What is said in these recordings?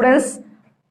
Students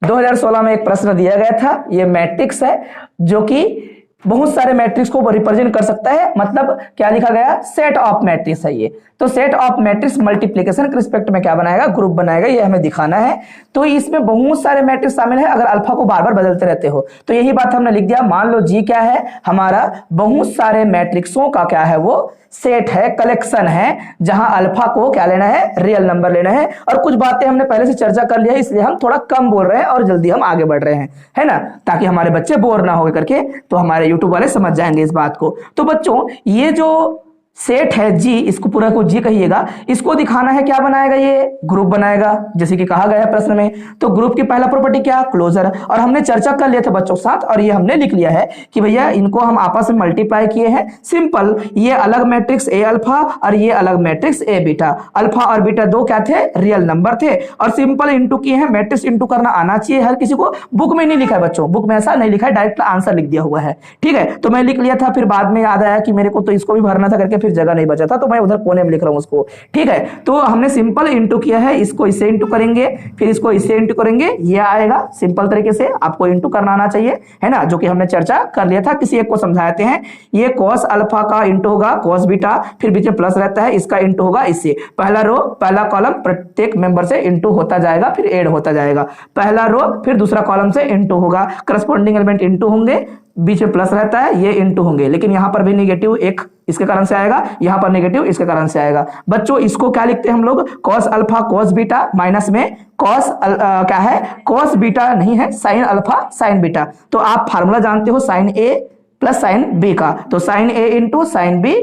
2016 में एक प्रश्न दिया गया था। ये मैट्रिक्स है जो कि बहुत सारे मैट्रिक्स को रिप्रेजेंट कर सकता है। मतलब क्या लिखा गया, सेट ऑफ मैट्रिक्स है ये। तो सेट ऑफ मैट्रिक्स मल्टीप्लिकेशन के रिस्पेक्ट में क्या बनाएगा, ग्रुप बनाएगा, ये हमें दिखाना है। तो इसमें बहुत सारे मैट्रिक्स शामिल है। अगर अल्फा को बार बार बदलते रहते हो तो यही बात हमने लिख दिया। मान लो जी क्या है, हमारा बहुत सारे मैट्रिक्सों का क्या है, वो सेट है, कलेक्शन है, जहां अल्फा को क्या लेना है, रियल नंबर लेना है। और कुछ बातें हमने पहले से चर्चा कर लिया है, इसलिए हम थोड़ा कम बोल रहे हैं और जल्दी हम आगे बढ़ रहे हैं, है ना, ताकि हमारे बच्चे बोर ना हो करके, तो हमारे यूट्यूब वाले समझ जाएंगे इस बात को। तो बच्चों ये जो सेट है जी, इसको पूरा को जी कहिएगा, इसको दिखाना है क्या बनाएगा, ये ग्रुप बनाएगा, जैसे कि कहा गया है प्रश्न में। तो ग्रुप की पहला प्रॉपर्टी क्या, क्लोजर। और हमने चर्चा कर लिया था बच्चों के साथ, और ये हमने लिख लिया है कि भैया इनको हम आपस में मल्टीप्लाई किए हैं। सिंपल, ये अलग मैट्रिक्स ए अल्फा और ये अलग मैट्रिक्स ए बीटा। अल्फा और बीटा दो क्या थे, रियल नंबर थे, और सिंपल इंटू किए हैं। मैट्रिक्स इंटू करना आना चाहिए हर किसी को। बुक में नहीं लिखा है बच्चों, बुक में ऐसा नहीं लिखा है, डायरेक्ट आंसर लिख दिया हुआ है, ठीक है। तो मैं लिख लिया था, फिर बाद में याद आया कि मेरे को तो इसको भी भरना था करके, फिर जगह नहीं बचा था, तो मैं उधर कोने में लिख रहा हूं उसको, ठीक है। तो हमने सिंपल इंटू किया है, इसको इससे इंटू करेंगे, फिर इसको इससे इंटू करेंगे, ये आएगा। सिंपल तरीके से आपको इंटू करना आना चाहिए, है ना, जो कि हमने चर्चा कर लिया था। किसी एक को समझाते हैं। ये कॉस अल्फा का इंटू होगा कॉस बीटा, फिर बीच में प्लस रहता है, इसका इंटू होगा इससे। पहला रो पहला कॉलम प्रत्येक मेंबर से इंटू होता जाएगा, फिर ऐड होता जाएगा। पहला रो फिर दूसरा कॉलम से इंटू होगा, करस्पॉन्डिंग एलिमेंट इंटू होंगे, बीच में प्लस रहता है, ये इंटू होंगे। लेकिन यहां पर भी नेगेटिव एक इसके कारण से आएगा, यहां पर नेगेटिव इसके कारण से आएगा। बच्चों इसको क्या लिखते हैं हम लोग, cos alpha cos beta, minus में कॉस क्या है, कॉस बीटा नहीं है, साइन अल्फा साइन बीटा। तो आप फार्मूला जानते हो साइन ए प्लस साइन बी का। तो साइन ए इंटू साइन बी,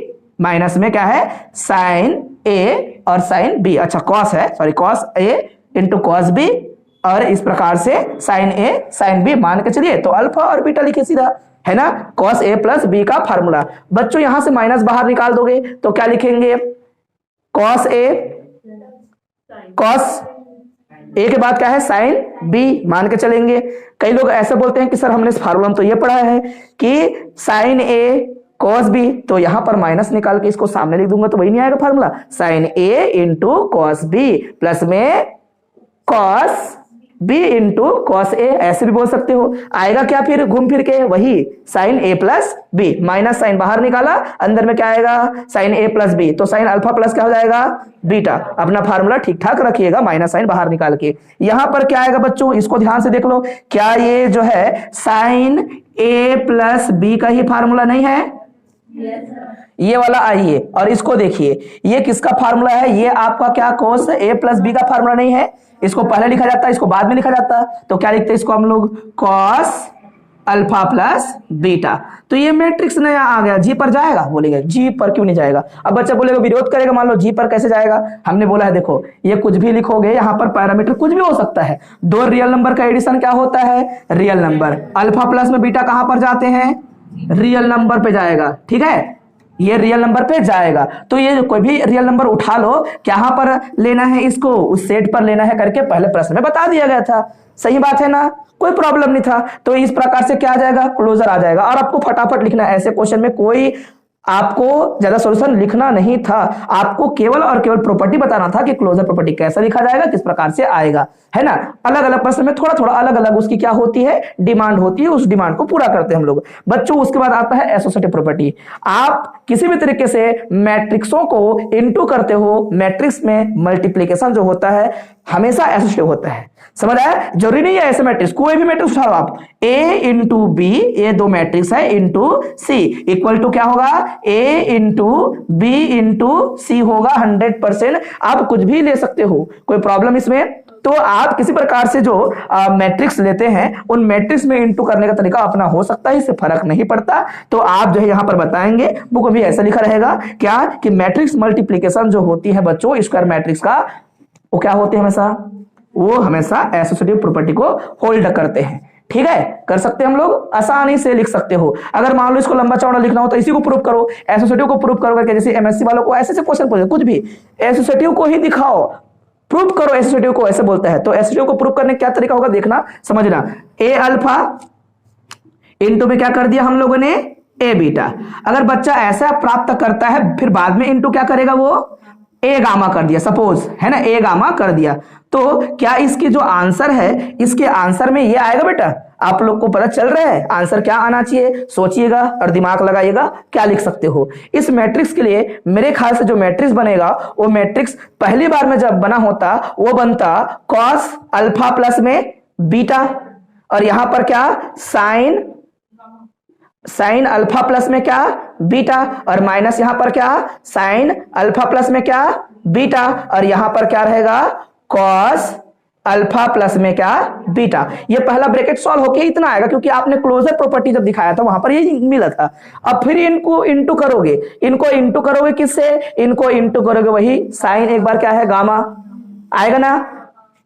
माइनस में क्या है, साइन ए और साइन बी। अच्छा कॉस है, sorry, cos A into cos B, और इस प्रकार से साइन ए साइन बी मान के चलिए। तो अल्फा और बीटा लिखे सीधा, है ना, कॉस ए प्लस बी का फार्मूला। बच्चों यहां से माइनस बाहर निकाल दोगे तो क्या लिखेंगे, कॉस ए, कॉस ए के बाद क्या है, साइन बी मान के चलेंगे। कई लोग ऐसे बोलते हैं कि सर हमने इस फार्मूला में तो ये पढ़ा है कि साइन ए कॉस बी, तो यहां पर माइनस निकाल के इसको सामने लिख दूंगा तो वही नहीं आएगा फार्मूला, साइन ए इंटू कॉस बी प्लस में cos B into cos A, ऐसे भी बोल सकते हो। आएगा क्या फिर घूम फिर के, वही साइन ए प्लस बी, माइनस साइन बाहर निकाला, अंदर में क्या आएगा, साइन ए प्लस बी। तो साइन अल्फा प्लस क्या हो जाएगा, बीटा। अपना फार्मूला ठीक ठाक रखिएगा, माइनस साइन बाहर निकाल के। यहां पर क्या आएगा बच्चों, इसको ध्यान से देख लो, क्या ये जो है साइन ए प्लस बी का ही फार्मूला नहीं है, ये वाला आइए और इसको देखिए, ये किसका फार्मूला है, ये आपका क्या कॉस ए प्लस बी का फार्मूला नहीं है। इसको पहले लिखा जाता है, इसको बाद में लिखा जाता है, तो क्या लिखते हैं इसको हम लोग, कॉस अल्फा प्लस बीटा। तो ये मैट्रिक्स नया आ गया, जी पर जाएगा, बोलेगा जी पर क्यों नहीं जाएगा। अब बच्चा बोलेगा, विरोध करेगा, मान लो जी पर कैसे जाएगा। हमने बोला है देखो, ये कुछ भी लिखोगे, यहां पर पैरामीटर कुछ भी हो सकता है। दो रियल नंबर का एडिशन क्या होता है, रियल नंबर। अल्फा प्लस में बीटा कहां पर जाते हैं, रियल नंबर पे जाएगा, ठीक है, ये रियल नंबर पे जाएगा। तो ये कोई भी रियल नंबर उठा लो, कहां पर लेना है इसको, उस सेट पर लेना है करके पहले प्रश्न में बता दिया गया था। सही बात है ना, कोई प्रॉब्लम नहीं था। तो इस प्रकार से क्या आ जाएगा, क्लोजर आ जाएगा। और आपको फटाफट लिखना है, ऐसे क्वेश्चन में कोई आपको ज्यादा सॉल्यूशन लिखना नहीं था, आपको केवल और केवल प्रॉपर्टी बताना था कि क्लोजर प्रॉपर्टी कैसे लिखा जाएगा, किस प्रकार से आएगा, है ना। अलग अलग प्रश्न में थोड़ा थोड़ा अलग अलग उसकी क्या होती है, डिमांड होती है, उस डिमांड को पूरा करते हैं हम लोग बच्चों। उसके बाद आता है एसोसिएटिव प्रॉपर्टी। आप किसी भी तरीके से मैट्रिक्सों को इनटू करते हो, मैट्रिक्स में मल्टीप्लिकेशन जो होता है हमेशा एसोसिएटिव होता है, समझ आया। जरूरी नहीं है ऐसे मैट्रिक्स, कोई भी मैट्रिक्स उठाओ आप, ए इंटू बी, ये दो मैट्रिक्स है, इंटू सी इक्वल टू क्या होगा, ए इंटू बी इंटू सी होगा 100%। आप कुछ भी ले सकते हो, कोई प्रॉब्लम इसमें। तो आप किसी प्रकार से जो मैट्रिक्स लेते हैं, उन मैट्रिक्स में इंटू करने का तरीका अपना हो सकता है, इससे फर्क नहीं पड़ता। तो आप जो है यहां पर बताएंगे, बुक में ऐसा लिखा रहेगा क्या कि मैट्रिक्स मल्टीप्लिकेशन जो होती है बच्चों, स्क्वायर मैट्रिक्स का, वो क्या होती है हमेशा, वो हमेशा एसोसिएटिव प्रॉपर्टी को होल्ड करते हैं, ठीक है। कर सकते हैं हम लोग, आसानी से लिख सकते हो। अगर मान लो इसको लंबा चौड़ा लिखना हो तो इसी को प्रूव करो, एसोसिएटिव को प्रूव करो करके, जैसे एमएससी वालों को ऐसे क्वेश्चन पूछे, कुछ भी एसोसिएटिव को ही दिखाओ, प्रूव करो एसोसिएटिव को, ऐसे बोलता है। तो एसोसिएटिव को प्रूव करने का क्या तरीका होगा, देखना समझना। ए अल्फा इंटू में क्या कर दिया हम लोगों ने, ए बीटा। अगर बच्चा ऐसा प्राप्त करता है, फिर बाद में इंटू क्या करेगा, वो ए गामा कर दिया, सपोज है ना, ए गामा कर दिया, तो क्या इसकी जो आंसर है, इसके आंसर में ये आएगा बेटा? आप लोग को पता चल रहा है आंसर क्या आना चाहिए? सोचिएगा और दिमाग लगाइएगा, क्या लिख सकते हो इस मैट्रिक्स के लिए? मेरे ख्याल से जो मैट्रिक्स बनेगा वो मैट्रिक्स पहली बार में जब बना होता वो बनता कॉस अल्फा प्लस में बीटा, और यहां पर क्या साइन अल्फा प्लस में क्या बीटा, और माइनस यहां पर क्या साइन अल्फा प्लस में क्या बीटा, और यहां पर क्या रहेगा कॉस अल्फा प्लस में क्या बीटा। ये पहला ब्रैकेट सॉल्व होके इतना आएगा, क्योंकि आपने क्लोजर प्रॉपर्टी जब दिखाया था वहां पर ये मिला था। अब फिर इनको इंटू करोगे किससे? इनको इंटू करोगे वही साइन, एक बार क्या है गामा आएगा ना,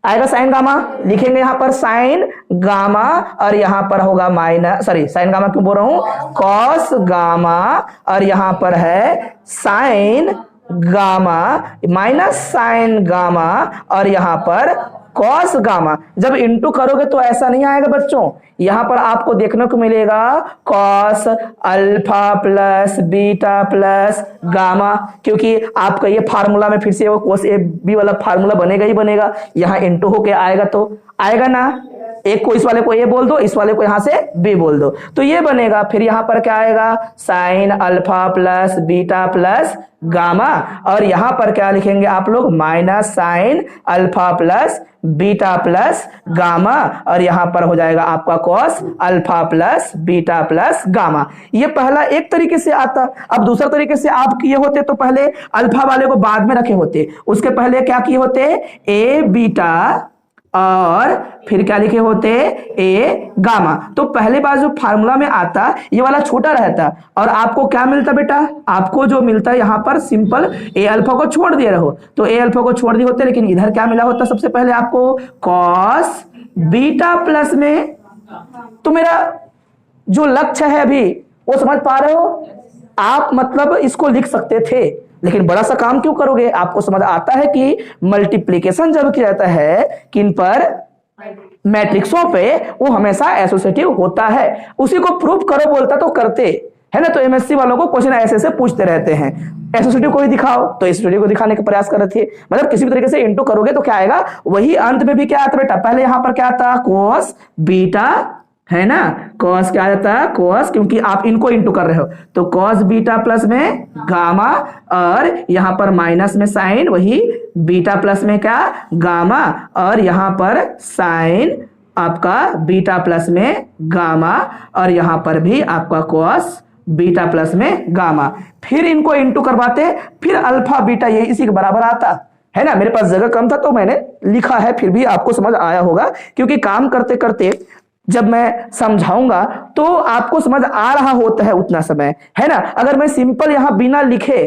आएगा साइन गामा, लिखेंगे यहां पर साइन गामा, और यहां पर होगा माइनस, सॉरी साइन गामा क्यों बोल रहा हूं, कॉस गामा, और यहां पर है sign gamma minus sign gamma, और यहां पर कॉस गामा। जब इंटू करोगे तो ऐसा नहीं आएगा बच्चों, यहां पर आपको देखने को मिलेगा cos alpha plus beta plus gamma, क्योंकि आपका ये फार्मूला में फिर से वो कोस ए बी वाला फार्मूला बनेगा ही बनेगा। यहां इंटू होके आएगा तो आएगा ना, एक को इस वाले को ए बोल दो, इस वाले को यहां से बी बोल दो, तो ये बनेगा। फिर यहां पर क्या आएगा sine alpha plus beta plus gamma, और यहां पर क्या लिखेंगे आप लोग minus sine alpha plus beta plus gamma, और यहां पर हो जाएगा आपका cos alpha plus beta plus gamma. ये पहला एक तरीके से आता। अब दूसरा तरीके से आप किए होते तो पहले अल्फा वाले को बाद में रखे होते, उसके पहले क्या किए होते ए बीटा और फिर क्या लिखे होते ए गामा। तो पहले बार जो फार्मूला में आता ये वाला छोटा रहता, और आपको क्या मिलता बेटा? आपको जो मिलता है यहां पर सिंपल ए अल्फा को छोड़ दिए रहो, तो ए अल्फा को छोड़ दिए होते, लेकिन इधर क्या मिला होता सबसे पहले आपको कॉस बीटा प्लस में। तो मेरा जो लक्ष्य है अभी वो समझ पा रहे हो आप? मतलब इसको लिख सकते थे, लेकिन बड़ा सा काम क्यों करोगे? आपको समझ आता है कि मल्टीप्लिकेशन जब किया जाता है किन पर, मैट्रिक्सों पे, वो हमेशा एसोसिएटिव होता है। उसी को प्रूफ करो बोलता तो करते है ना। तो एमएससी वालों को क्वेश्चन ऐसे पूछते रहते हैं, एसोसिएटिव को ही दिखाओ, तो एसोसिएटिव को दिखाने का प्रयास कर रहे थे। मतलब किसी भी तरीके से इंटू करोगे तो क्या आएगा, वही अंत में भी क्या आता बेटा? पहले यहां पर क्या आता कोस बीटा है ना, कॉस क्या आता है कॉस, क्योंकि आप इनको इंटू कर रहे हो, तो कॉस बीटा प्लस में गामा, और यहां पर माइनस में साइन वही बीटा प्लस में क्या गामा, और यहां पर साइन आपका बीटा प्लस में गामा, और यहां पर भी आपका कॉस बीटा प्लस में गामा। फिर इनको इंटू करवाते, फिर अल्फा बीटा ये इसी के बराबर आता है ना। मेरे पास जगह कम था तो मैंने लिखा है, फिर भी आपको समझ आया होगा, क्योंकि काम करते करते जब मैं समझाऊंगा तो आपको समझ आ रहा होता है उतना समय, है ना। अगर मैं सिंपल यहां बिना लिखे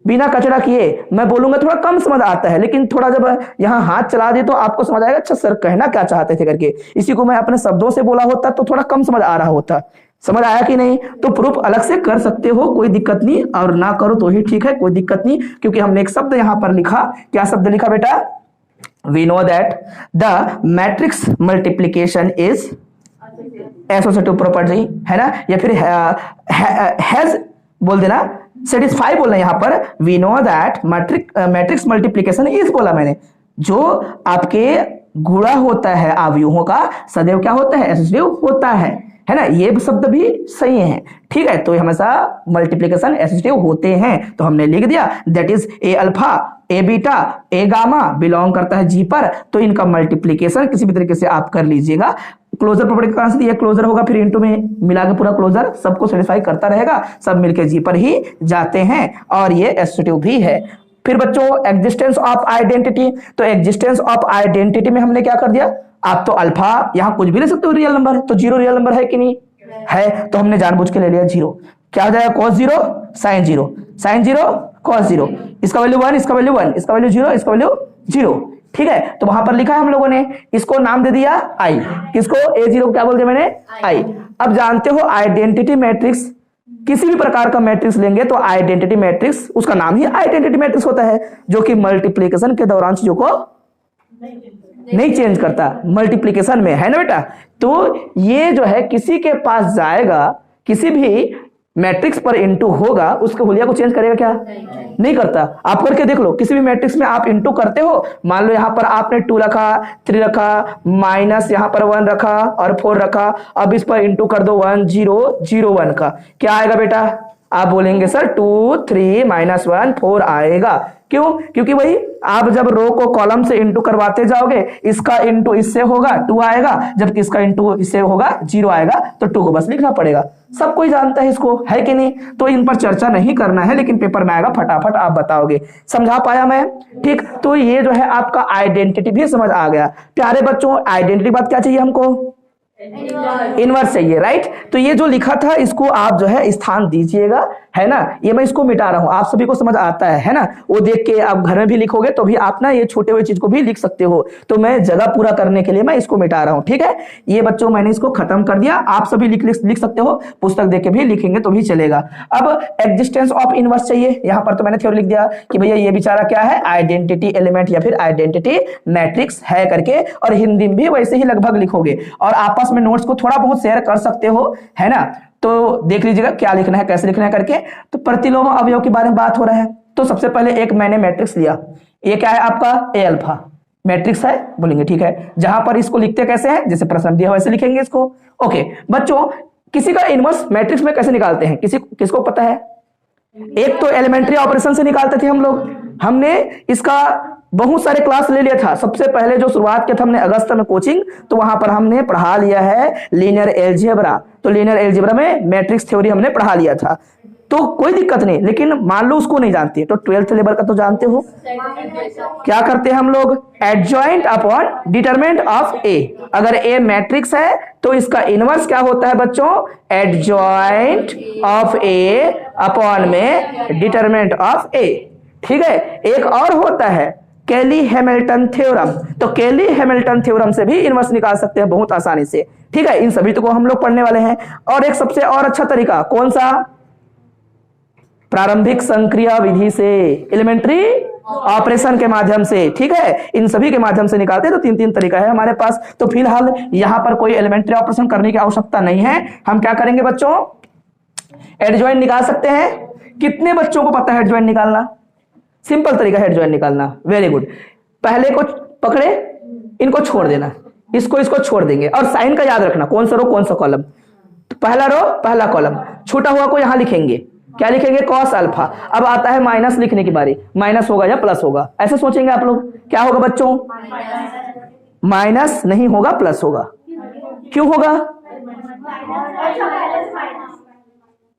बिना कचरा किए मैं बोलूंगा थोड़ा कम समझ आता है, लेकिन थोड़ा जब यहां हाथ चला दे तो आपको समझ आएगा अच्छा सर कहना क्या चाहते थे करके। इसी को मैं अपने शब्दों से बोला होता तो थोड़ा कम समझ आ रहा होता। समझ आया कि नहीं? तो प्रूफ अलग से कर सकते हो, कोई दिक्कत नहीं, और ना करो तो ही ठीक है, कोई दिक्कत नहीं, क्योंकि हमने एक शब्द यहां पर लिखा। क्या शब्द लिखा बेटा? We know that the matrix multiplication is associative property, है ना, या फिर has बोल देना, satisfy बोलना यहां पर। We know that matrix multiplication is बोला मैंने, जो आपके गुणा होता है अवयवों का सदैव क्या होता है एसोसिएटिव होता है ना। ये शब्द भी सही है, ठीक है। तो हमेशा मल्टीप्लिकेशन एसोसिएटिव होते हैं, तो हमने लिख दिया that is a alpha A beta A gamma belong करता है जी पर, तो इनका मल्टीप्लिकेशन किसी भी तरीके से आप कर लीजिएगा। क्लोजर प्रॉपर्टी कहां से, ये क्लोजर होगा, फिर इनटू में मिला के पूरा क्लोजर सबको सेटिस्फाई करता रहेगा, सब मिलके जी पर ही जाते हैं, और ये एसोसिएटिव भी है। फिर बच्चों एग्जिस्टेंस ऑफ आइडेंटिटी, तो एग्जिस्टेंस ऑफ आइडेंटिटी में हमने क्या कर दिया, आप तो अल्फा यहां कुछ भी ले सकते हो रियल नंबर, तो जीरो रियल नंबर है कि नहीं है, तो हमने जानबूझ के ले लिया जीरो। क्या हो जाएगा cos zero sine zero, sine zero cos zero, इसका वैल्यू 1, इसका वैल्यू 1, इसका वैल्यू 0, इसका वैल्यू 0, ठीक है। तो वहां पर लिखा है हम लोगों ने, इसको नाम दे दिया आई, किसको A0 क्या बोल दिया मैंने आई। अब जानते हो आइडेंटिटी मैट्रिक्स, किसी भी प्रकार का मैट्रिक्स लेंगे तो आइडेंटिटी मैट्रिक्स उसका नाम ही आइडेंटिटी मैट्रिक्स होता है, जो कि मल्टीप्लिकेशन के दौरान चीजों को नहीं चेंज करता, मल्टीप्लिकेशन में, है ना बेटा। तो ये जो है किसी के पास जाएगा, किसी भी मैट्रिक्स पर इंटू होगा उसके हुलिया को चेंज करेगा क्या? नहीं करता। आप करके देख लो, किसी भी मैट्रिक्स में आप इंटू करते हो, मान लो यहां पर आपने 2 रखा, 3 रखा, माइनस यहां पर 1 रखा और 4 रखा, अब इस पर इंटू कर दो 1 0 0 1 का, क्या आएगा बेटा? आप बोलेंगे सर 2 3 -1 4 आएगा। क्यों? क्योंकि भाई आप जब रो को कॉलम से इंटू करवाते जाओगे, इसका इंटू इससे होगा 2 आएगा, जबकि इसका इंटू इससे होगा 0 आएगा, तो 2 को बस लिखना पड़ेगा। सब कोई जानता है इसको, है कि नहीं? तो इन पर चर्चा नहीं करना है, लेकिन पेपर में आएगा, फटाफट आप बताओगे। समझा पाया मैं? ठीक, तो ये जो है आपका आइडेंटिटी भी समझ आ गया। प्यारे बच्चों, आइडेंटिटी बात क्या चाहिए हमको? इनवर्स चाहिए, राइट? तो ये जो लिखा था इसको आप जो है स्थान दीजिएगा, है ना? ये मैं इसको मिटा रहा हूं, आप सभी को समझ आता है ना? वो देख के आप घर में भी लिखोगे तो भी आप ना ये छोटे हुए चीज को भी लिख सकते हो, तो मैं जगह पूरा करने के लिए मैं इसको मिटा रहा हूं। ठीक है, ये बच्चों मैंने इसको खत्म कर दिया, आप सभी लिख सकते हो, पुस्तक देख के भी लिखेंगे तो भी चलेगा। अब एग्जिस्टेंस ऑफ इनवर्स चाहिए, यहां पर तो मैंने थ्योरी लिख दिया कि भैया ये बेचारा क्या है, आइडेंटिटी एलिमेंट या फिर आइडेंटिटी मैट्रिक्स है करके, और हिंदी में भी वैसे ही लगभग लिखोगे, और आपस में नोट्स को थोड़ा बहुत शेयर कर सकते हो, है ना? तो देख लीजिएगा क्या लिखना है, कैसे लिखना है करके। तो प्रतिलोम अवयव के बारे में बात हो रहा है, तो सबसे पहले एक मैंने मैट्रिक्स लिया, ये क्या है आपका? ए अल्फा मैट्रिक्स है, बोलेंगे ठीक है। जहां पर इसको लिखते कैसे हैं, जैसे प्रश्न दिया वैसे लिखेंगे इसको। ओके बच्चों, किसी का इनवर्स मैट्रिक्स में कैसे निकालते हैं, किसको पता है? एक तो एलिमेंट्री ऑपरेशन से निकालते थे हम लोग, हमने इसका बहुत सारे क्लास ले लिया था। सबसे पहले जो शुरुआत किया था हमने अगस्त में कोचिंग, तो वहां पर हमने पढ़ा लिया है लीनियर एलजेब्रा। तो लीनियर एलजेब्रा में मैट्रिक्स थ्योरी हमने पढ़ा लिया था, तो कोई दिक्कत नहीं। लेकिन मान लो उसको नहीं जानते, तो 12th लेवल का तो जानते हो। क्या करते हैं हम लोग? एडजॉइंट अपॉन डिटरमिनेंट ऑफ ए। अगर ए मैट्रिक्स है तो इसका इनवर्स क्या होता है बच्चों? एडजॉइंट ऑफ ए अपॉन में डिटरमिनेंट ऑफ ए। ठीक है, एक और होता है कैली हैमिल्टन थ्योरम। तो कैली हैमिल्टन थ्योरम से भी इनवर्स निकाल सकते हैं बहुत आसानी से। ठीक है, इन सभी को हम लोग पढ़ने वाले हैं। और एक सबसे और अच्छा तरीका कौन सा? प्रारंभिक संक्रिया विधि से, एलिमेंट्री ऑपरेशन के माध्यम से। ठीक है, इन सभी के माध्यम से निकालते हैं। तो 3 तरीका है हमारे पास। तो फिलहाल यहां पर कोई एलिमेंट्री ऑपरेशन करने की आवश्यकता नहीं है। हम क्या करेंगे बच्चों? एडजॉइंट निकाल सकते हैं। कितने बच्चों को पता है एडजॉइंट निकालना? सिंपल तरीका है एडजॉइंट निकालना, वेरी गुड। पहले को पकड़े, इनको छोड़ देना, इसको छोड़ देंगे, और साइन का याद रखना, कौन सा रो कौन सा कॉलम। तो पहला रो पहला कॉलम, छूटा हुआ को यहां लिखेंगे, क्या लिखेंगे? Cos alpha. अब आता है माइनस लिखने की बारी, माइनस होगा या प्लस होगा, ऐसे सोचेंगे आप लोग। क्या होगा बच्चों? माइनस नहीं होगा, प्लस होगा। क्यों होगा?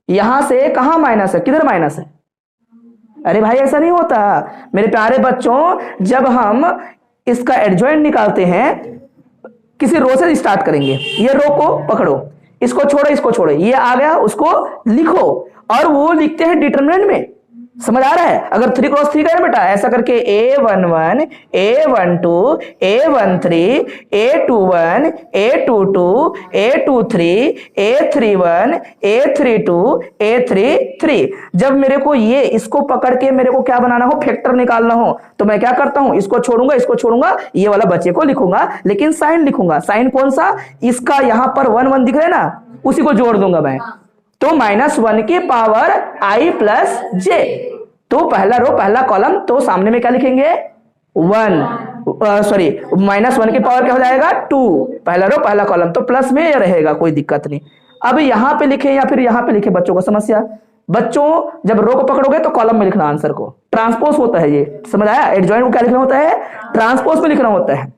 यहां से कहां माइनस है, किधर माइनस है? अरे भाई ऐसा नहीं होता मेरे प्यारे बच्चों। जब हम इसका एडजॉइंट निकालते हैं, किसी रो से स्टार्ट करेंगे, ये रो को पकड़ो, इसको छोड़ो, इसको छोड़ो, ये आ गया, उसको लिखो, और वो लिखते हैं डिटरमिनेंट में। समझ आ रहा है? अगर 3 क्रॉस 3 करें बेटा, ऐसा करके A11 A12 A13 A21 A22 A23 A31 A32 A33। जब मेरे को ये इसको पकड़ के मेरे को क्या बनाना हो, फैक्टर निकालना हो, तो मैं क्या करता हूं? इसको छोड़ूंगा, ये वाला बच्चे को लिखूंगा, लेकिन साइन लिखूंगा। साइन कौन सा? इसका यहां पर 1 1 दिख रहा है ना, उसी को जोड़ दूंगा मैं। तो -1 की पावर i प्लस जे। तो पहला रो पहला कॉलम, तो सामने में क्या लिखेंगे? 1 सॉरी -1 की पावर क्या हो जाएगा? 2। पहला रो पहला कॉलम, तो प्लस में ये रहेगा, कोई दिक्कत नहीं। अब यहां पे लिखे या फिर यहां पे लिखे, बच्चों को समस्या। बच्चों जब रो को पकड़ोगे तो कॉलम में लिखना आंसर को, ट्रांसपोज होता है ये, समझ आया? एडजॉइंट को क्या लिखना होता है? ट्रांसपोज में लिखना होता है।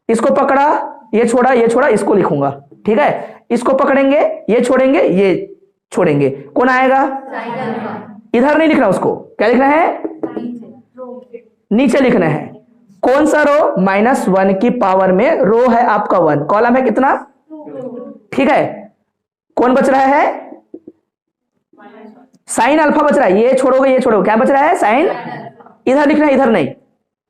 इसको पकड़ा, ये छोड़ा, इसको लिखूंगा। ठीक है, इसको पकड़ेंगे, ये छोड़ेंगे, ये छोड़ेंगे, कौन आएगा? इधर नहीं लिखना, उसको क्या लिखना है? नीचे लिखना है। कौन सा रो? -1 की पावर में रो है आपका 1, कॉलम है कितना? ठीक है, कौन बच रहा है? साइन अल्फा बच रहा है। ये छोड़ोगे, क्या बच रहा है? साइन। इधर लिखना है, इधर नहीं।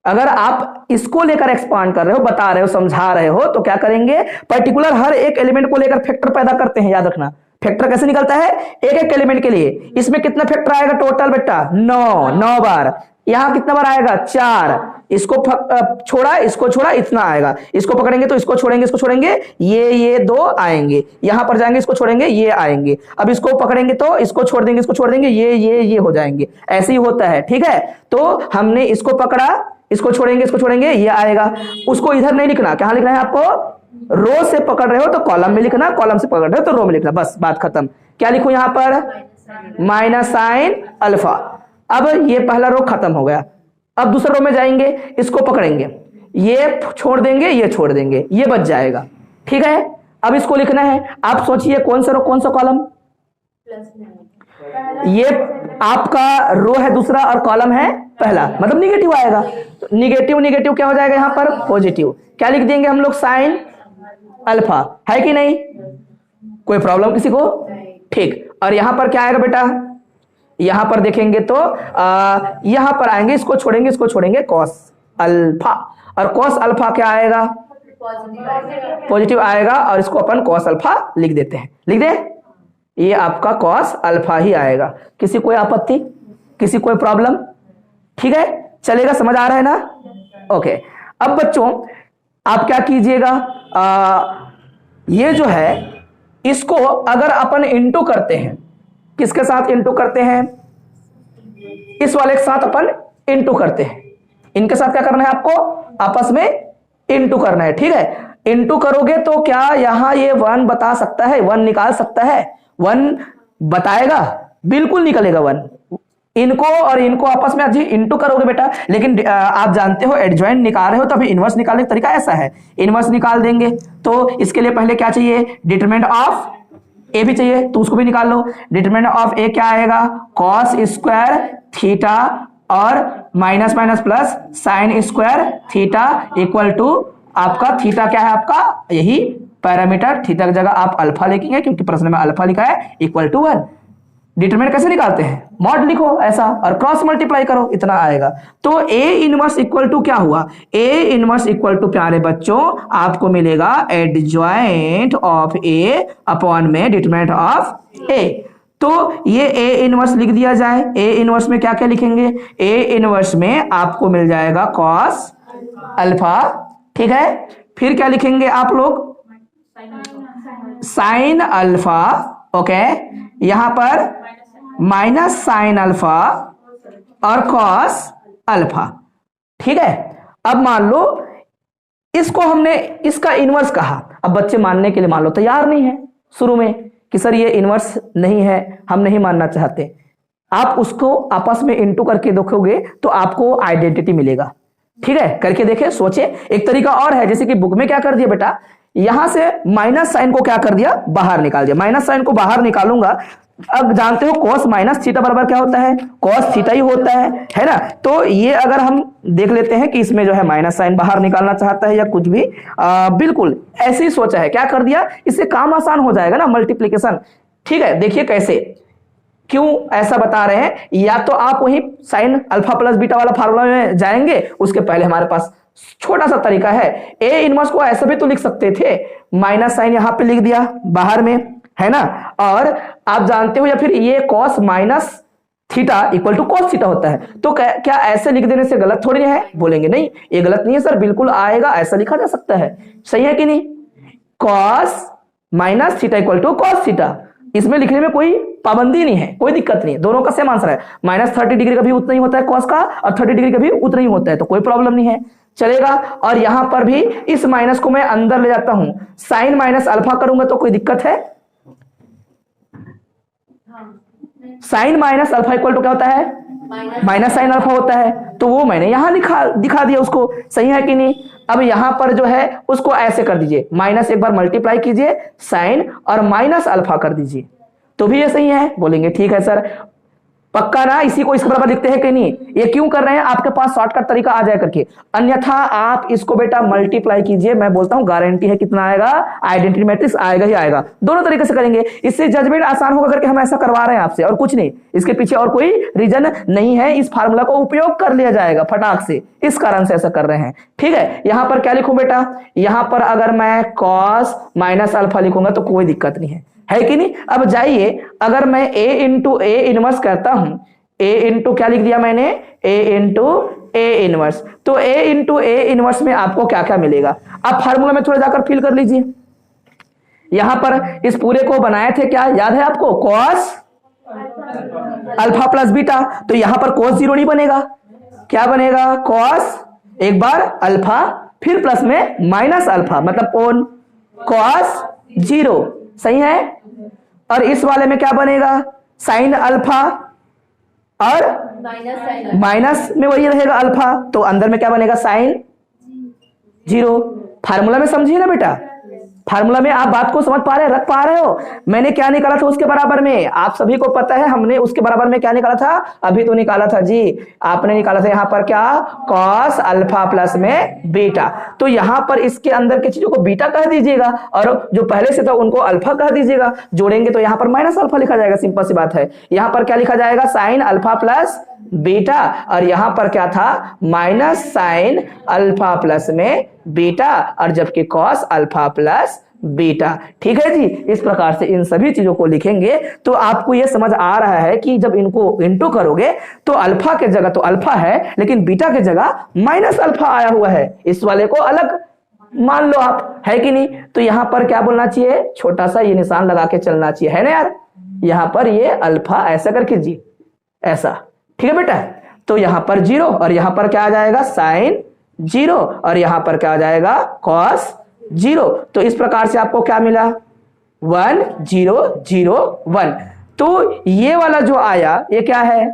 अगर आप इसको लेकर एक्सपांड कर रहे हो, बता रहे हो, समझा रहे हो, तो क्या करेंगे? पर्टिकुलर हर एक एलिमेंट को लेकर फैक्टर पैदा करते हैं, याद रखना। फैक्टर कैसे निकलता है? एक एक एलिमेंट के लिए। इसमें कितना फैक्टर आएगा टोटल बेटा? 9 बार। यहां कितना बार आएगा? 4। छोड़ा, इसको छोड़ा, इतना आएगा। इसको पकड़ेंगे तो इसको छोड़ेंगे, ये दो आएंगे, यहां पर जाएंगे, इसको छोड़ेंगे, ये आएंगे। अब इसको पकड़ेंगे तो इसको छोड़ देंगे, ये हो जाएंगे। ऐसे ही होता है, ठीक है। तो हमने इसको पकड़ा, इसको छोड़ेंगे, ये आएगा। उसको इधर नहीं लिखना, क्या लिखना है आपको? रो से पकड़ रहे हो तो कॉलम में लिखना, कॉलम से पकड़ रहे हो तो रो में लिखना, बस बात खत्म। क्या लिखूं यहां पर? Minus sine alpha. अब ये पहला रो खत्म हो गया। अब दूसरे रो में जाएंगे, इसको पकड़ेंगे, ये छोड़ देंगे, ये छोड़ देंगे, ये बच जाएगा, ठीक है। अब इसको लिखना है। आप सोचिए कौन सा रो कौन सा कॉलम? ये आपका रो है दूसरा और कॉलम है पहला, मतलब निगेटिव आएगा। तो निगेटिव क्या हो जाएगा यहां पर? पॉजिटिव। क्या लिख देंगे हम लोग? साइन अल्फा, है कि नहीं? कोई प्रॉब्लम किसी को? ठीक। और यहां पर क्या आएगा बेटा? यहां पर देखेंगे तो यहां पर आएंगे, इसको छोड़ेंगे, कॉस अल्फा। और कॉस अल्फा क्या आएगा? पॉजिटिव आएगा, और इसको अपन कॉस अल्फा लिख देते हैं। लिख दे, ये आपका कॉस अल्फा ही आएगा। किसी कोई आपत्ति, किसी कोई प्रॉब्लम? ठीक है, चलेगा, समझ आ रहा है ना? ओके। अब बच्चों आप क्या कीजिएगा, ये जो है इसको अगर अपन इंटू करते हैं, किसके साथ इंटू करते हैं? इस वाले के साथ अपन इंटू करते हैं। इनके साथ क्या करना है आपको? आपस में इंटू करना है, ठीक है। इंटू करोगे तो क्या यहां ये 1 बता सकता है? 1 निकाल सकता है? 1 बताएगा? बिल्कुल निकलेगा 1। इनको और इनको आपस में आज इंटू करोगे बेटा, लेकिन आप जानते हो एडजॉइंट निकाल रहे हो तो अभी इनवर्स निकालने का तरीका ऐसा है। इनवर्स निकाल देंगे तो इसके लिए पहले क्या चाहिए? डिटरमिनेंट ऑफ ए भी चाहिए, तो उसको भी निकाल लो। डिटरमिनेंट ऑफ ए क्या आएगा? कॉस स्क्वायर थीटा और minus plus sine square theta equal to आपका थीटा क्या है? आपका यही पैरामीटर। थीटा की जगह आप अल्फा लिखेंगे क्योंकि प्रश्न में अल्फा लिखा है, इक्वल टू 1। डिटरमिनेंट कैसे निकालते हैं? मॉड लिखो ऐसा और क्रॉस मल्टीप्लाई करो, इतना आएगा। तो ए इनवर्स इक्वल टू क्या हुआ? ए इनवर्स इक्वल टू प्यारे बच्चों आपको मिलेगा एडजॉइंट ऑफ ए अपॉन में डिटरमिनेंट ऑफ ए। तो ये ए इनवर्स लिख दिया जाए। ए इनवर्स में क्या क्या लिखेंगे? ए इनवर्स में आपको मिल जाएगा कॉस अल्फा, ठीक है। फिर क्या लिखेंगे आप लोग? Sine alpha, okay. यहां पर माइनस साइन अल्फा और कॉस अल्फा, ठीक है। अब मान लो इसको हमने इसका इनवर्स कहा। अब बच्चे मानने के लिए मान लो तैयार नहीं है शुरू में कि सर ये इनवर्स नहीं है, हम नहीं मानना चाहते। आप उसको आपस में इंटू करके देखोगे तो आपको आइडेंटिटी मिलेगा, ठीक है। करके देखे, सोचे। एक तरीका और है, जैसे कि बुक में क्या कर दिया बेटा, यहां से माइनस साइन को क्या कर दिया? बाहर निकाल दिया। माइनस साइन को बाहर निकालूंगा। अब जानते हो कॉस माइनस थीटा बराबर क्या होता है? कॉस थीटा ही होता है ना। तो ये अगर हम देख लेते हैं कि इसमें जो है माइनस साइन बाहर निकालना चाहता है या कुछ भी, बिल्कुल ऐसे ही सोचा है। क्या कर दिया? इससे काम आसान हो जाएगा ना, मल्टीप्लीकेशन, ठीक है। देखिए कैसे, क्यों ऐसा बता रहे हैं। या तो आप वही साइन अल्फा प्लस बीटा वाला फार्मूला में जाएंगे, उसके पहले हमारे पास छोटा सा तरीका है। ए इनवर्स को ऐसा भी तो लिख सकते थे, माइनस साइन यहां पे लिख दिया बाहर में, है ना। और आप जानते हो, या फिर ये cos minus theta equal to cos theta होता है। तो क्या ऐसे लिख देने से गलत थोड़ी है? बोलेंगे नहीं, ये गलत नहीं है सर, बिल्कुल आएगा, ऐसा लिखा जा सकता है। सही है कि नहीं? Cos minus theta equal to cos theta, इसमें लिखने में कोई पाबंदी नहीं है, कोई दिक्कत नहीं है। दोनों का सेम आंसर है। माइनस 30 डिग्री का भी उतना ही होता है कॉस का, और 30 डिग्री का भी उतना ही होता है, तो कोई प्रॉब्लम नहीं है, चलेगा। और यहां पर भी इस माइनस को मैं अंदर ले जाता हूं, साइन माइनस अल्फा करूंगा तो कोई दिक्कत है? Sine minus alpha equal to क्या होता है? माइनस साइन अल्फा होता है। तो वो मैंने यहां दिखा दिया उसको, सही है कि नहीं। अब यहां पर जो है उसको ऐसे कर दीजिए, माइनस एक बार मल्टीप्लाई कीजिए साइन और माइनस अल्फा कर दीजिए, तो भी ये सही है। बोलेंगे ठीक है सर, पक्का ना? इसी को इसके बराबर लिखते हैं कि नहीं? ये क्यों कर रहे हैं? आपके पास शॉर्टकट तरीका आ जाए करके, अन्यथा आप इसको बेटा मल्टीप्लाई कीजिए। मैं बोलता हूं गारंटी है कितना आएगा? आइडेंटिटी मैट्रिक्स आएगा ही आएगा। दोनों तरीके से करेंगे, इससे जजमेंट आसान होगा करके हम ऐसा करवा रहे हैं आपसे, और कुछ नहीं। इसके पीछे और कोई रीजन नहीं है, इस फार्मूला को उपयोग कर लिया जाएगा फटाक से, इस कारण से ऐसा कर रहे हैं, ठीक है। यहां पर क्या लिखूं बेटा? यहां पर अगर मैं कॉस माइनस अल्फा लिखूंगा तो कोई दिक्कत नहीं है कि नहीं। अब जाइए, अगर मैं a इंटू ए इनवर्स करता हूं, a इंटू क्या लिख दिया मैंने? a into A inverse. तो ए इंटू ए इनवर्स में आपको क्या क्या मिलेगा, अब फार्मूला में थोड़ा जाकर फिल कर लीजिए। यहां पर इस पूरे को बनाए थे क्या याद है आपको, कॉस अल्फा प्लस बीटा। तो यहां पर कॉस जीरो नहीं बनेगा, क्या बनेगा, कॉस एक बार अल्फा फिर प्लस में माइनस अल्फा, मतलब कौन, कॉस जीरो, सही है। और इस वाले में क्या बनेगा, साइन अल्फा और माइनस में वही रहेगा अल्फा, तो अंदर में क्या बनेगा, साइन जीरो। फार्मूला में समझिए ना बेटा, फार्मूला में आप बात को समझ पा रहे, रख पा रहे हो। मैंने क्या निकाला था उसके बराबर में, आप सभी को पता है हमने उसके बराबर में क्या निकाला था, अभी तो निकाला था जी, आपने निकाला था यहां पर क्या, कॉस अल्फा प्लस में बीटा। तो यहां पर इसके अंदर की चीजों को बीटा कह दीजिएगा और जो पहले से था उनको अल्फा कह दीजिएगा। जोड़ेंगे तो यहां पर माइनस अल्फा लिखा जाएगा, सिंपल सी बात है। यहां पर क्या लिखा जाएगा, साइन अल्फा प्लस बीटा, और यहां पर क्या था, माइनस साइन अल्फा प्लस में बीटा, और जबकि कॉस अल्फा प्लस बीटा। ठीक है जी, इस प्रकार से इन सभी चीजों को लिखेंगे तो आपको यह समझ आ रहा है कि जब इनको इंटू करोगे तो अल्फा के जगह तो अल्फा है, लेकिन बीटा के जगह माइनस अल्फा आया हुआ है, इस वाले को अलग मान लो आप, है कि नहीं। तो यहां पर क्या बोलना चाहिए, छोटा सा ये निशान लगा के चलना चाहिए, है ना यार। यहां पर ये अल्फा ऐसा करके जी, ऐसा, ठीक है बेटा। तो यहां पर जीरो और यहां पर क्या आ जाएगा, साइन जीरो, और यहां पर क्या आ जाएगा, कॉस जीरो। तो इस प्रकार से आपको क्या मिला, 1 0 0 1। तो ये वाला जो आया ये क्या है,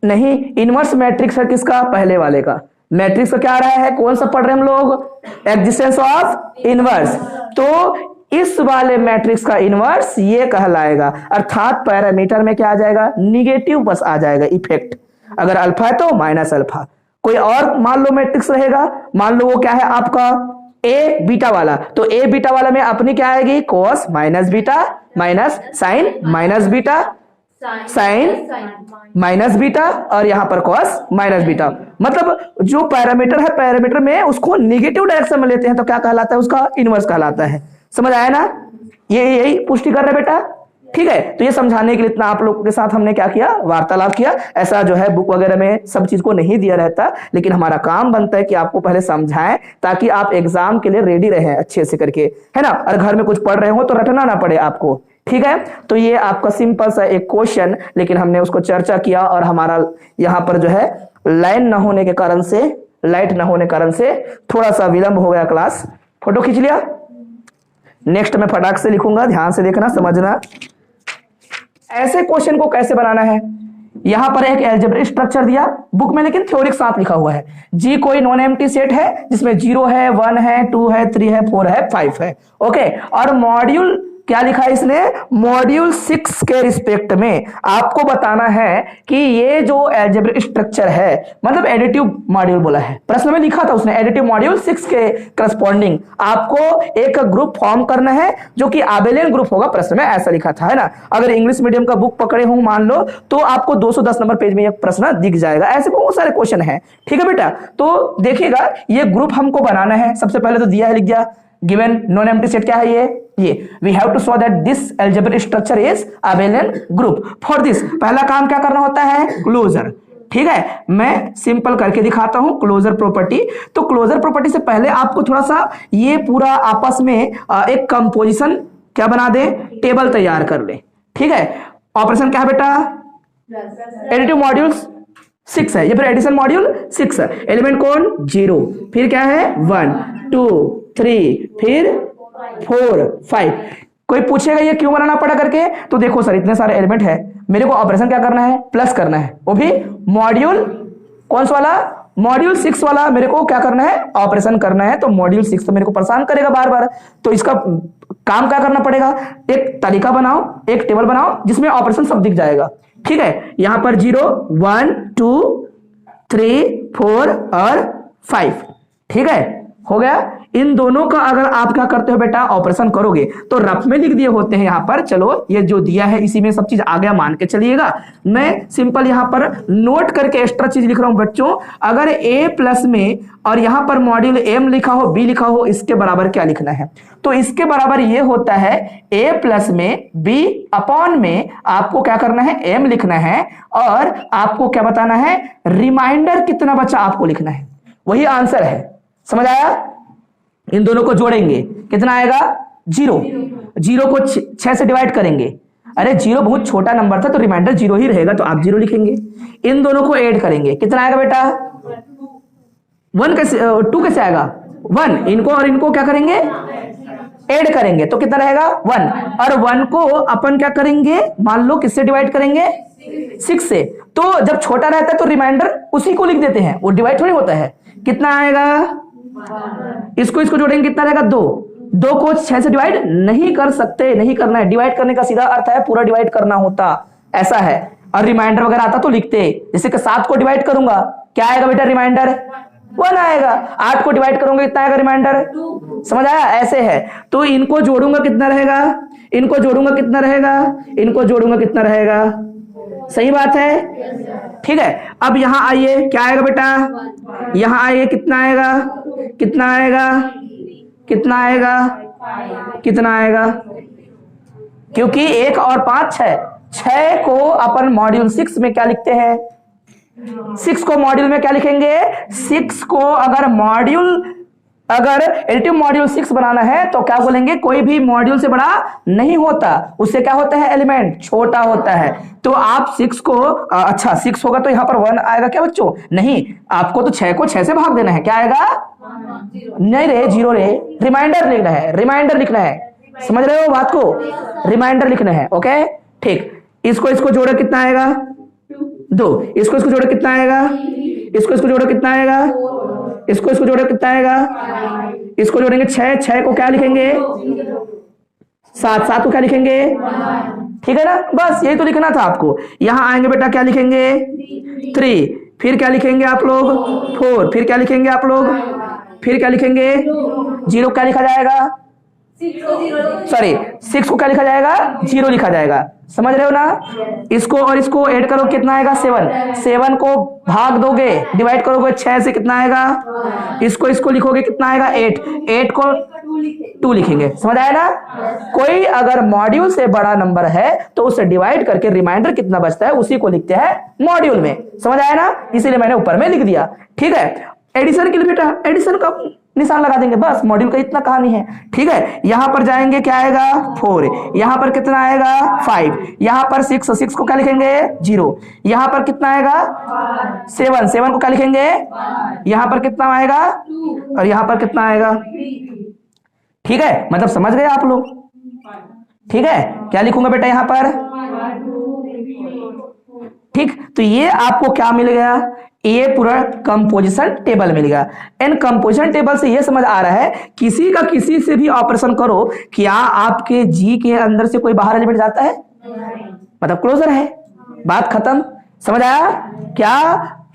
नहीं, इनवर्स मैट्रिक्स है किसका, पहले वाले का। मैट्रिक्स का क्या आ रहा है, कौन सा पढ़ रहे हैं हम लोग, एग्जिस्टेंस ऑफ इनवर्स। तो इस वाले मैट्रिक्स का इनवर्स ये कहलाएगा, अर्थात पैरामीटर में क्या आ जाएगा, निगेटिव बस आ जाएगा इफेक्ट। अगर अल्फा है तो माइनस अल्फा, कोई और मान लो मैट्रिक्स रहेगा, मान लो वो क्या है आपका ए बीटा वाला, तो ए बीटा वाला में अपनी क्या आएगी, cos minus beta minus sine minus beta sine minus beta, और यहां पर कॉस माइनस बीटा। मतलब जो पैरामीटर है, पैरामीटर में उसको निगेटिव डायरेक्शन में लेते हैं तो क्या कहलाता है, उसका इनवर्स कहलाता है। समझ आया ना, ये यही पुष्टि कर रहे बेटा, ठीक है। तो ये समझाने के लिए इतना आप लोगों के साथ हमने क्या किया, वार्तालाप किया। ऐसा जो है बुक वगैरह में सब चीज को नहीं दिया रहता, लेकिन हमारा काम बनता है कि आपको पहले समझाएं ताकि आप एग्जाम के लिए रेडी रहें अच्छे से करके, है ना। और घर में कुछ पढ़ रहे हो तो रटना ना पड़े आपको, ठीक है। तो ये आपका सिंपल सा एक क्वेश्चन, लेकिन हमने उसको चर्चा किया और हमारा यहाँ पर जो है लाइन न होने के कारण से, लाइट न होने के कारण से थोड़ा सा विलंब हो गया क्लास। फोटो खींच लिया, नेक्स्ट में फटाक से लिखूंगा, ध्यान से देखना समझना। ऐसे क्वेश्चन को कैसे बनाना है, यहां पर एक अलजेब्रिक स्ट्रक्चर दिया बुक में, लेकिन थ्योरी के साथ लिखा हुआ है। जी कोई नॉन एम्प्टी सेट है जिसमें 0 है, 1 है, 2 है, 3 है, 4 है, 5 है, ओके। और मॉड्यूल क्या लिखा है इसने, मॉड्यूल 6 के रिस्पेक्ट में आपको बताना है कि ये जो अलजेब्रिक स्ट्रक्चर है, मतलब एडिटिव मॉड्यूल बोला है, प्रश्न में लिखा था उसने, एडिटिव मॉड्यूल 6 के करस्पॉन्डिंग आपको एक ग्रुप फॉर्म करना है जो कि आबेलियन ग्रुप होगा, प्रश्न में ऐसा लिखा था, है ना। अगर इंग्लिश मीडियम का बुक पकड़े हो मान लो तो आपको 210 नंबर पेज में एक प्रश्न दिख जाएगा। ऐसे बहुत सारे क्वेश्चन है, ठीक है बेटा। तो देखिएगा ये ग्रुप हमको बनाना है। सबसे पहले तो दिया है, लिख दिया, गिवन नॉन एम्प्टी सेट क्या है, ये we have to show that this algebraic structure is abelian group. For this पहला काम क्या करना होता है, क्लोजर, ठीक है। मैं सिंपल करके दिखाता हूं क्लोजर प्रॉपर्टी। तो क्लोजर प्रॉपर्टी से पहले आपको थोड़ा सा ये पूरा आपस में एक कंपोजिशन क्या बना दे, टेबल तैयार कर ले, ठीक है। ऑपरेशन क्या है बेटा, एडिटिव मॉड्यूल 6 है, ये फिर एडिशन मॉड्यूल 6 है। एलिमेंट कौन, 0, फिर क्या है 1 2 3, फिर 4 5। कोई पूछेगा ये क्यों बनाना पड़ा करके, तो देखो सर इतने सारे एलिमेंट है, मेरे को ऑपरेशन क्या करना है, प्लस करना है, वो भी मॉड्यूल कौन सा वाला, मॉड्यूल 6 वाला मेरे को क्या करना है, ऑपरेशन करना है। तो मॉड्यूल 6 तो मेरे को परेशान करेगा बार बार, तो इसका काम क्या करना पड़ेगा, एक तालिका बनाओ, एक टेबल बनाओ जिसमें ऑपरेशन सब दिख जाएगा, ठीक है। यहां पर 0 1 2 3 4 और 5, ठीक है, हो गया। इन दोनों का अगर आप क्या करते हो बेटा, ऑपरेशन करोगे तो रफ में लिख दिए होते हैं यहां पर। चलो ये जो दिया है इसी में सब चीज आ गया, मान के चलिएगा। मैं सिंपल यहां पर नोट करके एक्स्ट्रा चीज लिख रहा हूं बच्चों। अगर a प्लस में और यहां पर मॉड्यूल m लिखा हो, b लिखा हो, इसके बराबर क्या लिखना है? तो इसके बराबर ये होता है a प्लस में b अपॉन में आपको क्या करना है, m लिखना है, और आपको क्या बताना है, रिमाइंडर कितना बचा आपको लिखना है। वही आंसर है, समझ आया? इन दोनों को जोड़ेंगे कितना आएगा, 0। 0 को 6 से डिवाइड करेंगे। अरे 0 बहुत छोटा नंबर था तो रिमाइंडर 0 ही रहेगा, तो आप 0 लिखेंगे। इन दोनों को ऐड करेंगे कितना आएगा बेटा, 1 कैसे, 2 कैसे आएगा, 1। इनको और इनको क्या करेंगे, ऐड करेंगे तो कितना रहेगा, 1। और 1 को अपन क्या करेंगे, मान लो किससे डिवाइड करेंगे, 6 से। तो जब छोटा रहता है तो रिमाइंडर उसी को लिख देते हैं, वो डिवाइड थोड़ी होता है। कितना आएगा, इसको इसको जोड़ेंगे कितना रहेगा, 2। 2 को 6 से डिवाइड नहीं कर सकते, नहीं करना है। डिवाइड करने का सीधा अर्थ है पूरा डिवाइड करना होता, ऐसा है। और रिमाइंडर वगैरह आता तो लिखते, जैसे कि 7 को डिवाइड करूंगा क्या आएगा बेटा, रिमाइंडर 1 आएगा। 8 को डिवाइड करूंगा कितना आएगा, रिमाइंडर 2। समझ आया? ऐसे है। तो इनको जोड़ूंगा कितना रहेगा, इनको जोड़ूंगा कितना रहेगा, इनको जोड़ूंगा कितना रहेगा। सही बात है, ठीक है। अब यहां आइए, क्या आएगा बेटा, यहां आइए, कितना आएगा, कितना आएगा, कितना आएगा, कितना आएगा, क्योंकि 1 और 5 6, 6 को अपन मॉड्यूल 6 में क्या लिखते हैं, 6 को मॉड्यूल में क्या लिखेंगे, 6 को अगर एडिटिव मॉड्यूल 6 बनाना है तो क्या बोलेंगे, कोई भी मॉड्यूल से बड़ा नहीं होता, उससे क्या होता है, एलिमेंट छोटा होता है। तो आप 6 को, अच्छा 6 होगा तो यहां पर 1 आएगा क्या बच्चों, नहीं, आपको तो 6 को 6 से भाग देना है, क्या आएगा, नहीं रे, 0 रे, रिमाइंडर लिखना है, रिमाइंडर लिखना है। समझ रहे हो बात को, रिमाइंडर लिखना है, ओके ठीक। इसको इसको जोड़ो कितना आएगा, 2। इसको इसको जोड़ो कितना आएगा, इसको इसको जोड़ो कितना आएगा, इसको इसको जोड़ो कितना आएगा, इसको जोड़ेंगे 6, 6 को क्या लिखेंगे, 7, 7 को क्या लिखेंगे, ठीक है ना, बस यही तो लिखना था आपको। यहां आएंगे बेटा क्या लिखेंगे, 3, फिर क्या लिखेंगे आप लोग, 4, फिर क्या लिखेंगे आप लोग, फिर क्या लिखेंगे, 0 क्या लिखा जाएगा, सॉरी 6 को क्या लिखा जाएगा, 0 लिखा जाएगा। समझ रहे हो ना? इसको और इसको ऐड करो कितना आएगा, 7। 7 को भाग दोगे, डिवाइड करोगे 6 से कितना आएगा, इसको इसको लिखोगे कितना आएगा, 8। 8 को 2 लिखेंगे। समझ आया ना? कोई अगर मॉड्यूल से बड़ा नंबर है तो उसे डिवाइड करके रिमाइंडर कितना बचता है उसी को लिखते हैं मॉड्यूल में। समझ आया ना? इसीलिए मैंने ऊपर में लिख दिया, ठीक है। एडिशन के लिए बेटा एडिशन का निशान लगा देंगे, बस मॉड्यूल का इतना कहानी है, ठीक है। यहां पर जाएंगे क्या आएगा, 4, यहां पर कितना आएगा, 5, यहां पर 6, 6 को क्या लिखेंगे, 0, यहां पर कितना आएगा, 7, 7 को क्या लिखेंगे, यहां पर कितना आएगा, और यहां पर कितना आएगा, ठीक है। मतलब समझ गए आप लोग, ठीक है। क्या लिखूंगा बेटा यहां पर, ठीक। तो ये आपको क्या मिल गया, ये पूरा कंपोजिशन टेबल मिल गया। इन कंपोजिशन टेबल से ये समझ आ रहा है किसी का किसी से भी ऑपरेशन करो, क्या आपके जी के अंदर से कोई बाहर एलिमेंट जाता है, मतलब क्लोजर है, बात खत्म। समझ आया? क्या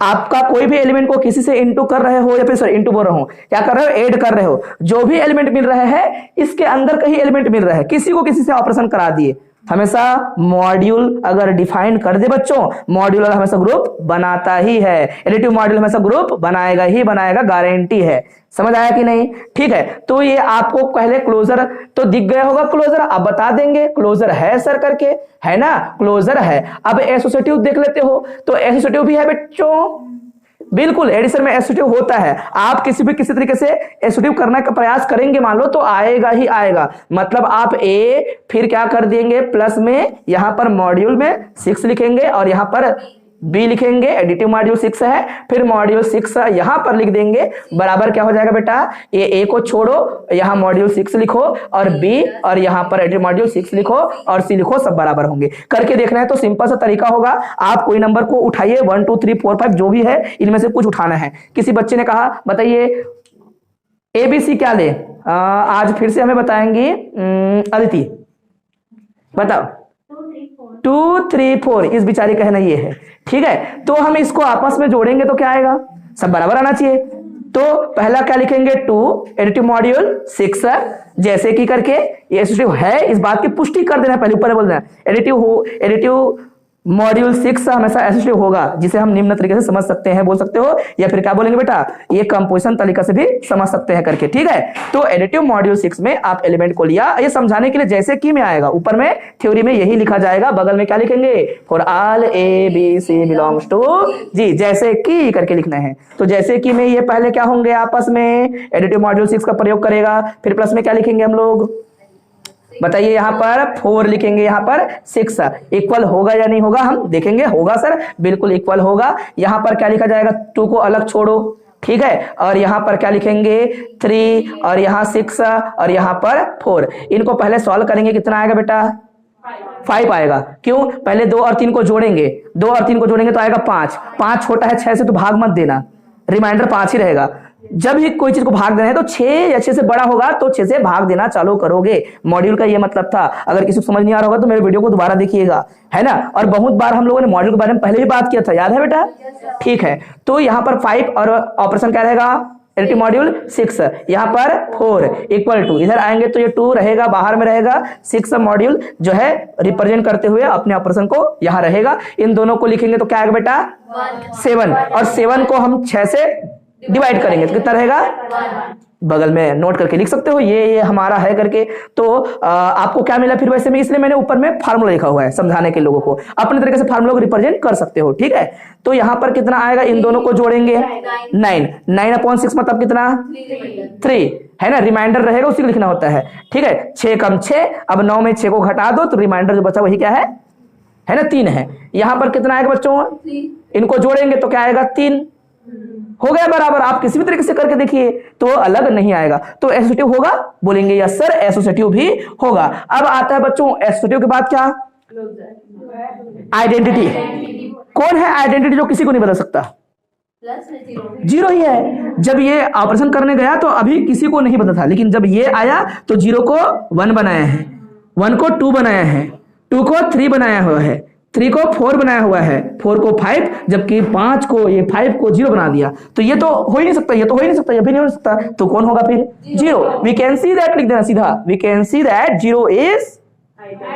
आपका कोई भी एलिमेंट को किसी से इंटू कर रहे हो, या फिर इंटू बोल रहा हूं, क्या कर रहे हो, ऐड कर रहे हो, जो भी एलिमेंट मिल रहे हैं इसके अंदर कहीं एलिमेंट मिल रहा है, किसी को किसी से ऑपरेशन करा दिए। हमेशा मॉड्यूल अगर डिफाइन कर दे बच्चों, मॉड्यूल हमेशा ग्रुप बनाता ही है, एडिटिव मॉड्यूल हमेशा ग्रुप बनाएगा ही बनाएगा, गारंटी है। समझ आया कि नहीं? ठीक है। तो ये आपको पहले क्लोजर तो दिख गया होगा, क्लोजर अब बता देंगे क्लोजर है सर करके, है ना, क्लोजर है। अब एसोसिएटिव देख लेते हो, तो एसोसिएटिव भी है बच्चों, बिल्कुल एडिशन में एसोसिएटिव होता है। आप किसी तरीके से एसोसिएटिव करने का प्रयास करेंगे मान लो तो आएगा ही आएगा। मतलब आप ए फिर क्या कर देंगे प्लस में, यहां पर मॉड्यूल में 6 लिखेंगे और यहां पर बी लिखेंगे, एडिटिव मॉड्यूल 6 है, फिर मॉड्यूल 6 यहां पर लिख देंगे, बराबर क्या हो जाएगा बेटा, ये ए को छोड़ो, यहां मॉड्यूल 6 लिखो और बी, और यहां पर एडिटिव मॉड्यूल 6 लिखो और सी लिखो, सब बराबर होंगे। करके देखना है तो सिंपल सा तरीका होगा, आप कोई नंबर को उठाइए, 1 2 3 4 5 जो भी है इनमें से कुछ उठाना है। किसी बच्चे ने कहा बताइए ABC क्या ले, आज फिर से हमें बताएंगी अदिति, बताओ 2 3 4, इस बेचारी कहना ये है, ठीक है। तो हम इसको आपस में जोड़ेंगे तो क्या आएगा, सब बराबर आना चाहिए, तो पहला क्या लिखेंगे 2 एडिटिव मॉड्यूल 6 जैसे कि करके ये एसोसिएटिव है इस बात की पुष्टि कर देना, पहले ऊपर बोल देना एडिटिव मॉड्यूल 6 हमेशा एसोसिएटिव होगा, जिसे हम निम्न तरीके से समझ सकते हैं बोल सकते हो, या फिर क्या बोलेंगे बेटा ये कंपोजिशन तरीका से भी समझ सकते हैं करके, ठीक है। तो एडिटिव मॉड्यूल 6 में आप एलिमेंट को लिया, ये समझाने के लिए जैसे कि में आएगा, ऊपर में थ्योरी में यही लिखा जाएगा, बगल में क्या लिखेंगे for all A B C belongs to G, जैसे कि करके लिखना है। तो जैसे कि में ये पहले क्या होंगे आपस में एडिटिव मॉड्यूल 6 का प्रयोग करेगा, फिर प्लस में क्या लिखेंगे हम लोग बताइए, यहां पर 4 लिखेंगे, यहां पर 6 इक्वल होगा या नहीं होगा हम देखेंगे, होगा सर बिल्कुल इक्वल होगा। यहां पर क्या लिखा जाएगा 2 को अलग छोड़ो, ठीक है, और यहां पर क्या लिखेंगे 3 और यहां 6 और यहां पर 4, इनको पहले सॉल्व करेंगे, कितना आएगा बेटा 5 आएगा। क्यों, पहले 2 और 3 को जोड़ेंगे, 2 और 3 को जोड़ेंगे तो आएगा 5, 5 छोटा है 6 से तो भाग मत देना, रिमाइंडर 5 ही रहेगा। जब भी कोई चीज को भाग देना है तो 6 या 6 से बड़ा होगा तो 6 से भाग देना चालू करोगे, मॉड्यूल का ये मतलब था। अगर किसी को समझ नहीं आ रहा होगा तो मेरे वीडियो को दोबारा देखिएगा, है ना। और बहुत बार हम लोगों ने मॉड्यूल के बारे में पहले भी बात किया था, याद है बेटा, ठीक है। तो यहाँ पर 5 और ऑपरेशन क्या रहेगा एडिटिव मॉड्यूल 6, यहाँ पर 4 इक्वल टू, इधर आएंगे तो ये 2 रहेगा, बाहर में रहेगा 6 मॉड्यूल जो है रिप्रेजेंट करते हुए अपने ऑपरेशन को यहाँ रहेगा। इन दोनों को लिखेंगे तो क्या आएगा बेटा 7, और 7 को हम 6 से डिवाइड करेंगे तो कितना रहेगा, बगल में नोट करके लिख सकते हो, ये हमारा है करके। तो आपको क्या मिला फिर वैसे में, इसलिए मैंने ऊपर में फार्मूला लिखा हुआ है समझाने के लोगों को, अपने तरीके से फार्मूला को रिप्रेजेंट कर सकते हो, ठीक है। तो यहां पर कितना आएगा, इन दोनों को जोड़ेंगे 9/6 मतलब कितना 3 है ना, रिमाइंडर रहेगा उसी को लिखना होता है, ठीक है। 6 कम 6, अब 9 में 6 को घटा दो तो रिमाइंडर जो बचा वही क्या है ना 3 है। यहां पर कितना आएगा बच्चों, इनको जोड़ेंगे तो क्या आएगा 3, हो गया बराबर। आप किसी भी तरीके से करके देखिए तो अलग नहीं आएगा। तो एसोसिएटिव होगा, बोलेंगे यस सर एसोसिएटिव भी होगा। अब आता है बच्चों एसोसिएटिव के बाद क्या, आइडेंटिटी। कौन है आइडेंटिटी जो किसी को नहीं बदल सकता, 0 ही है। जब ये ऑपरेशन करने गया तो अभी किसी को नहीं बदला था, लेकिन जब ये आया तो 0 को 1 बनाया है, 1 को 2 बनाया है, 2 को 3 बनाया हुआ है, 3 को 4 बनाया हुआ है, 4 को 5, जबकि 5 को 0 बना दिया। तो ये तो हो ही नहीं सकता, ये तो हो ही नहीं सकता, ये भी नहीं हो सकता, तो कौन होगा फिर 0। वी कैन सी दैट, लिख देना सीधा, we can see that 0 is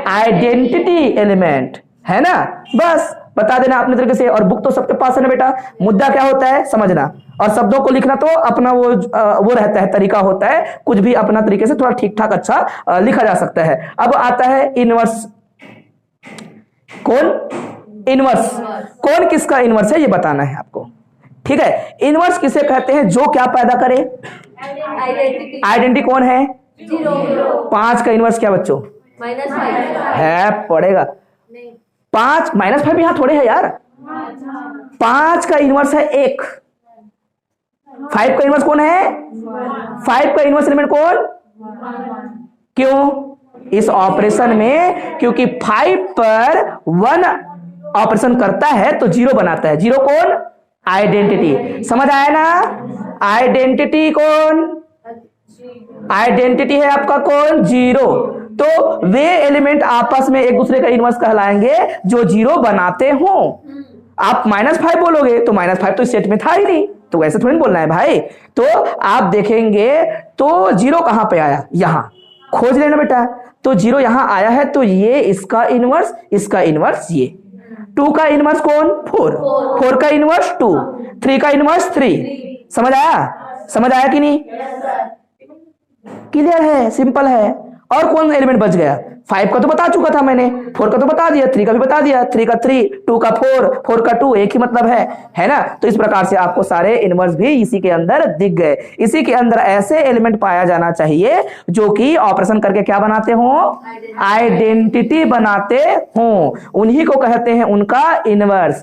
identity element, है ना। बस बता देना अपने तरीके से, और बुक तो सबके पास है ना बेटा। मुद्दा क्या होता है समझना, और शब्दों को लिखना तो अपना वो रहता है, तरीका होता है, कुछ भी अपना तरीके से थोड़ा ठीक ठाक अच्छा लिखा जा सकता है। अब आता है इनवर्स। कौन इनवर्स, कौन किसका इनवर्स है ये बताना है आपको, ठीक है। इनवर्स किसे कहते हैं, जो क्या पैदा करे, आइडेंटिटी कौन है 5 का इनवर्स क्या बच्चों -5 है, पड़ेगा 5 -5 यहां थोड़े है यार, 5 का इनवर्स है 1, 5 का इनवर्स कौन है 5 का इनवर्स एलिमेंट कौन, क्यों इस ऑपरेशन में, क्योंकि 5 पर 1 ऑपरेशन करता है तो 0 बनाता है। 0 कौन, आइडेंटिटी, समझ आया ना। आइडेंटिटी कौन, आइडेंटिटी है आपका कौन 0। तो वे एलिमेंट आपस में एक दूसरे का इनवर्स कहलाएंगे जो 0 बनाते हो। आप -5 बोलोगे तो -5 तो इस सेट में था ही नहीं, तो वैसे थोड़ी बोलना है भाई। तो आप देखेंगे तो 0 कहां पे आया, यहां खोज लेना बेटा। तो 0 यहां आया है तो ये इसका इनवर्स, इसका इनवर्स ये। 2 का इनवर्स कौन 4 का इनवर्स 2, 3 का इनवर्स 3। समझ आया कि नहीं, क्लियर है, सिंपल है। और कौन एलिमेंट बच गया, 5 का तो बता चुका था मैंने, 4 का तो बता दिया, 3 का भी बता दिया, 3 का 3, 2 का 4 का 2, एक ही मतलब है ना। तो इस प्रकार से आपको सारे इनवर्स भी इसी के अंदर दिख गए। इसी के अंदर ऐसे एलिमेंट पाया जाना चाहिए जो कि ऑपरेशन करके क्या बनाते हो, आइडेंटिटी बनाते हो, उन्हीं को कहते हैं उनका इनवर्स।